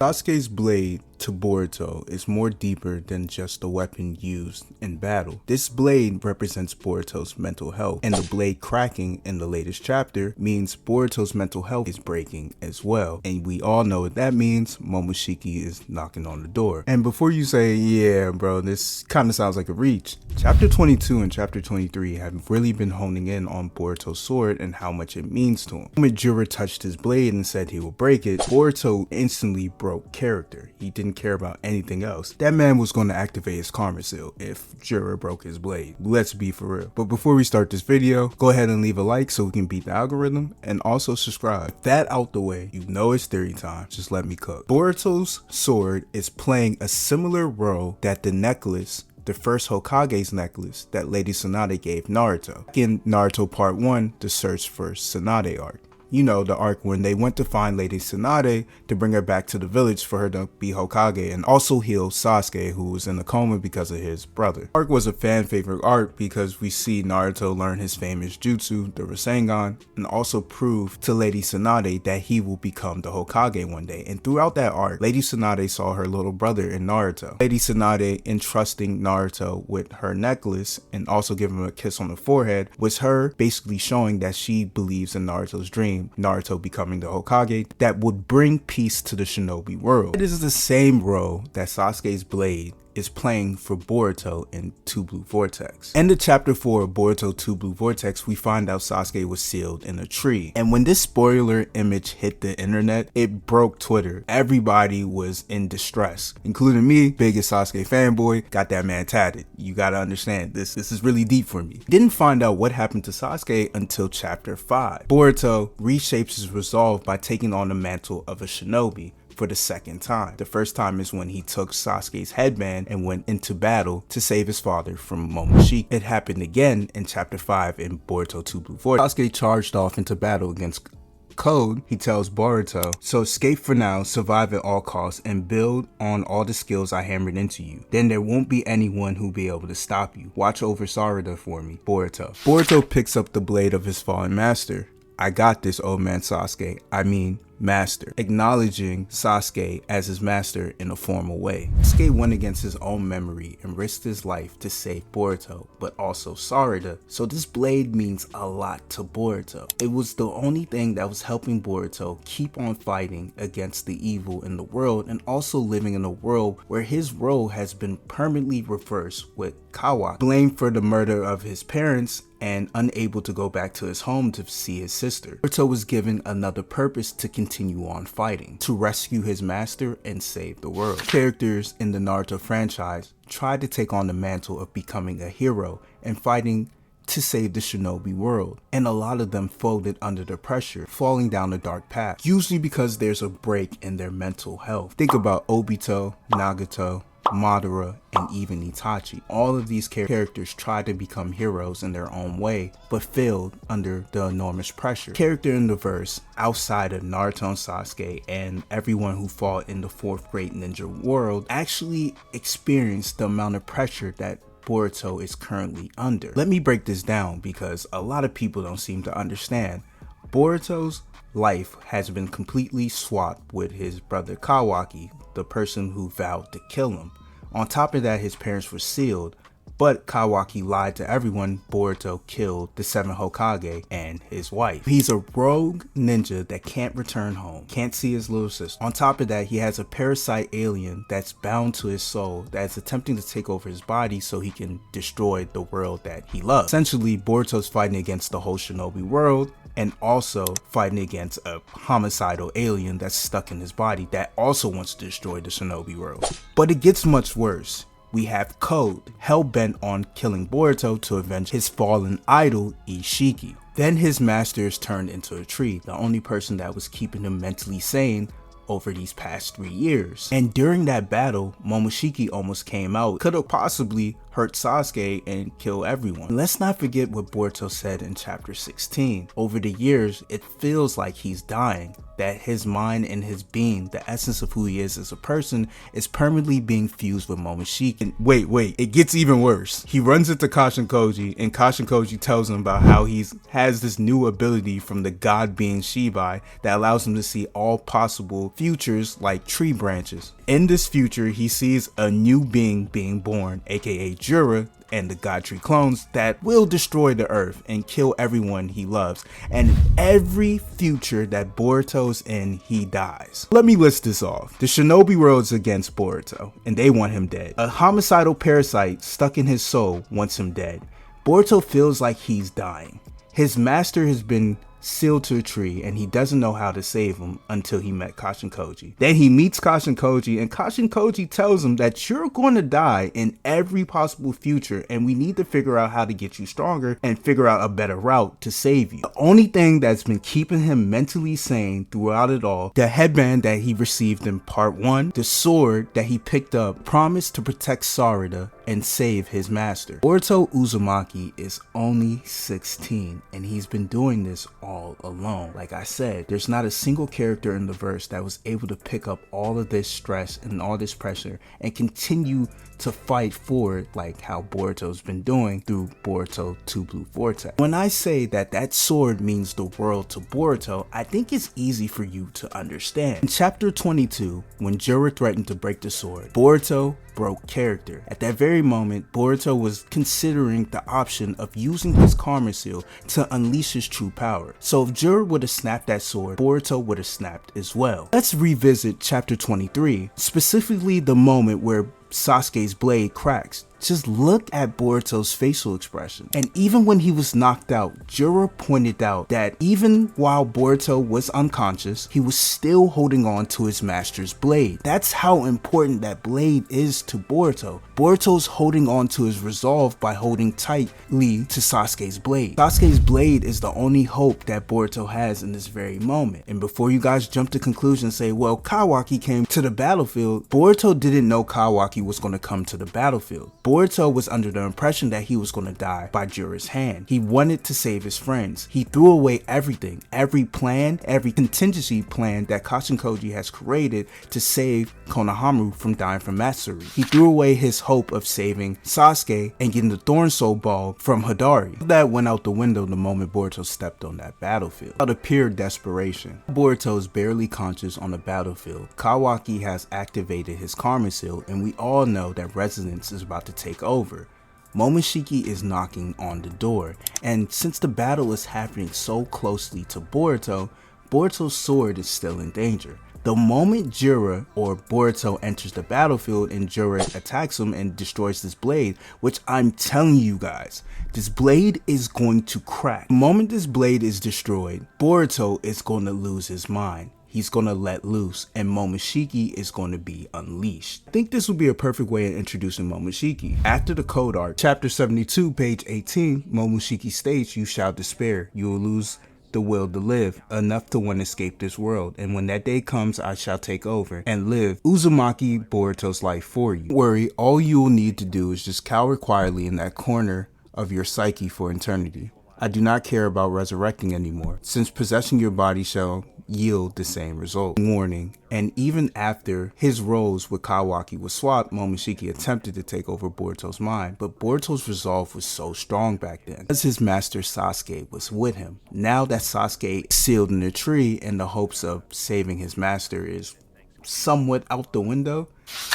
Sasuke's blade to Boruto is more deeper than just a weapon used in battle. This blade represents Boruto's mental health, and the blade cracking in the latest chapter means Boruto's mental health is breaking as well. And we all know what that means. Momoshiki is knocking on the door. And before you say, yeah bro, this kind of sounds like a reach, chapter 22 and chapter 23 have really been honing in on Boruto's sword and how much it means to him. When Jiraiya touched his blade and said he would break it, Boruto instantly broke character. He didn't care about anything else. That man was going to activate his karma seal if Jiraiya broke his blade. Let's be for real. But before we start this video, go ahead and leave a like so we can beat the algorithm, and also subscribe. With that out the way, you know it's theory time. Just let me cook. Boruto's sword is playing a similar role that the necklace, the first Hokage's necklace that Lady Tsunade gave Naruto. In Naruto Part 1, the Search for Tsunade arc. You know, the arc when they went to find Lady Tsunade to bring her back to the village for her to be Hokage and also heal Sasuke, who was in a coma because of his brother. The arc was a fan favorite arc because we see Naruto learn his famous jutsu, the Rasengan, and also prove to Lady Tsunade that he will become the Hokage one day. And throughout that arc, Lady Tsunade saw her little brother in Naruto. Lady Tsunade entrusting Naruto with her necklace and also giving him a kiss on the forehead was her basically showing that she believes in Naruto's dream, Naruto becoming the Hokage, that would bring peace to the shinobi world. It is the same role that Sasuke's blade is playing for Boruto in 2 Blue Vortex. In the chapter 4 of Boruto 2 Blue Vortex, we find out Sasuke was sealed in a tree. And when this spoiler image hit the internet, it broke Twitter. Everybody was in distress, including me, biggest Sasuke fanboy, got that man tatted. You gotta understand, this is really deep for me. Didn't find out what happened to Sasuke until chapter 5. Boruto reshapes his resolve by taking on the mantle of a shinobi for the second time. The first time is when he took Sasuke's headband and went into battle to save his father from Momoshiki. It happened again in chapter 5 in Boruto 2 Blue Vortex. Sasuke charged off into battle against Code. He tells Boruto, so escape for now, survive at all costs, and build on all the skills I hammered into you. Then there won't be anyone who'll be able to stop you. Watch over Sarada for me, Boruto. Boruto picks up the blade of his fallen master. I got this, old man Sasuke. I mean, master, acknowledging Sasuke as his master in a formal way. Sasuke went against his own memory and risked his life to save Boruto, but also Sarada, so this blade means a lot to Boruto. It was the only thing that was helping Boruto keep on fighting against the evil in the world and also living in a world where his role has been permanently reversed with Kawaki, blamed for the murder of his parents and unable to go back to his home to see his sister. Boruto was given another purpose to continue on fighting, to rescue his master and save the world. Characters in the Naruto franchise tried to take on the mantle of becoming a hero and fighting to save the shinobi world, and a lot of them folded under the pressure, falling down a dark path, usually because there's a break in their mental health. Think about Obito, Nagato, Madara, and even Itachi. All of these characters tried to become heroes in their own way, but failed under the enormous pressure. Character in the verse, outside of Naruto and Sasuke and everyone who fought in the 4th Great Ninja world, actually experienced the amount of pressure that Boruto is currently under. Let me break this down because a lot of people don't seem to understand. Boruto's life has been completely swapped with his brother Kawaki, the person who vowed to kill him. On top of that, his parents were sealed, but Kawaki lied to everyone. Boruto killed the 7 Hokage and his wife. He's a rogue ninja that can't return home, can't see his little sister. On top of that, he has a parasite alien that's bound to his soul that's attempting to take over his body so he can destroy the world that he loves. Essentially, Boruto's fighting against the whole shinobi world and also fighting against a homicidal alien that's stuck in his body that also wants to destroy the shinobi world. But it gets much worse. We have Code, hell-bent on killing Boruto to avenge his fallen idol, Ishiki. Then his master is turned into a tree, the only person that was keeping him mentally sane over these past 3 years. And during that battle, Momoshiki almost came out. Could have possibly hurt Sasuke and kill everyone. Let's not forget what Boruto said in chapter 16. Over the years, it feels like he's dying, that his mind and his being, the essence of who he is as a person, is permanently being fused with Momoshiki. And wait, it gets even worse. He runs into Kashin Koji, and Kashin Koji tells him about how he has this new ability from the god being Shibai that allows him to see all possible futures like tree branches. In this future, he sees a new being being born, aka Jura, and the God Tree clones that will destroy the earth and kill everyone he loves. And every future that Boruto's in, he dies. Let me list this off. The shinobi world's against Boruto, and they want him dead. A homicidal parasite stuck in his soul wants him dead. Boruto feels like he's dying. His master has been sealed to a tree, and he doesn't know how to save him until he met Kashin Koji. Then he meets Kashin Koji, and Kashin Koji tells him that you're going to die in every possible future, and we need to figure out how to get you stronger and figure out a better route to save you. The only thing that's been keeping him mentally sane throughout it all, the headband that he received in part 1, the sword that he picked up, promised to protect Sarada and save his master. Boruto Uzumaki is only 16, and he's been doing this all alone. Like I said, there's not a single character in the verse that was able to pick up all of this stress and all this pressure and continue to fight for it like how Boruto's been doing through Boruto 2 Blue Vortex. When I say that that sword means the world to Boruto, I think it's easy for you to understand. In chapter 22, when Jura threatened to break the sword, Boruto broke character. At that very moment, Boruto was considering the option of using his karma seal to unleash his true power. So if Jura would have snapped that sword, Boruto would have snapped as well. Let's revisit chapter 23, specifically the moment where Sasuke's blade cracks. Just look at Boruto's facial expression. And even when he was knocked out, Jura pointed out that even while Boruto was unconscious, he was still holding on to his master's blade. That's how important that blade is to Boruto. Boruto's holding on to his resolve by holding tightly to Sasuke's blade. Sasuke's blade is the only hope that Boruto has in this very moment. And before you guys jump to conclusions and say, well, Kawaki came to the battlefield, Boruto didn't know Kawaki was going to come to the battlefield. Boruto was under the impression that he was going to die by Jura's hand. He wanted to save his friends. He threw away everything, every plan, every contingency plan that Kashin Koji has created to save Konohamaru from dying from Matsuri. He threw away his hope of saving Sasuke and getting the Thorn Soul Ball from Hidari. That went out the window the moment Boruto stepped on that battlefield. Out of pure desperation, Boruto is barely conscious on the battlefield. Kawaki has activated his karma seal, and we all know that Resonance is about to take over. Momoshiki is knocking on the door, and since the battle is happening so closely to Boruto, Boruto's sword is still in danger. The moment Jura or Boruto enters the battlefield and Jura attacks him and destroys this blade, which I'm telling you guys, this blade is going to crack. The moment this blade is destroyed, Boruto is going to lose his mind. He's going to let loose, and Momoshiki is going to be unleashed. I think this would be a perfect way of introducing Momoshiki. After the code arc, chapter 72, page 18, Momoshiki states, "You shall despair. You will lose the will to live, enough to want to escape this world. And when that day comes, I shall take over and live Uzumaki Boruto's life for you. Don't worry, all you will need to do is just cower quietly in that corner of your psyche for eternity. I do not care about resurrecting anymore, since possessing your body shall yield the same result." Warning. And even after his roles with Kawaki was swapped, Momoshiki attempted to take over Boruto's mind, but Boruto's resolve was so strong back then, as his master Sasuke was with him. Now that Sasuke is sealed in a tree and the hopes of saving his master is somewhat out the window,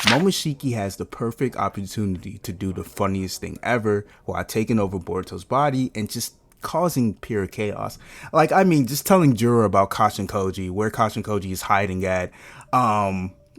Momoshiki has the perfect opportunity to do the funniest thing ever while taking over Boruto's body and just causing pure chaos. Like, I mean, just telling Jura about Kashin Koji, where Kashin Koji is hiding at.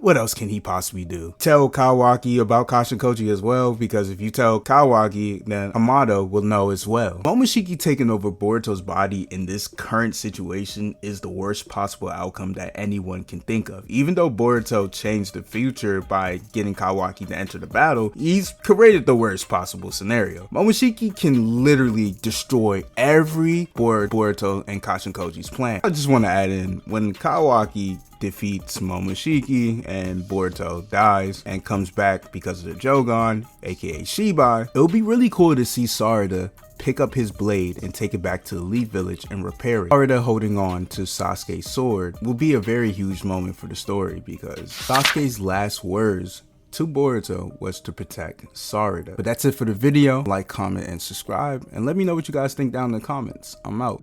What else can he possibly do? Tell Kawaki about Kashin Koji as well, because if you tell Kawaki, then Amado will know as well. Momoshiki taking over Boruto's body in this current situation is the worst possible outcome that anyone can think of. Even though Boruto changed the future by getting Kawaki to enter the battle, he's created the worst possible scenario. Momoshiki can literally destroy every Boruto and Kashin Koji's plan. I just want to add in, when Kawaki defeats Momoshiki and Boruto dies and comes back because of the Jogan, aka Shibai, it would be really cool to see Sarada pick up his blade and take it back to the Elite Village and repair it. Sarada holding on to Sasuke's sword will be a very huge moment for the story because Sasuke's last words to Boruto was to protect Sarada. But that's it for the video. Like, comment, and subscribe, and let me know what you guys think down in the comments. I'm out.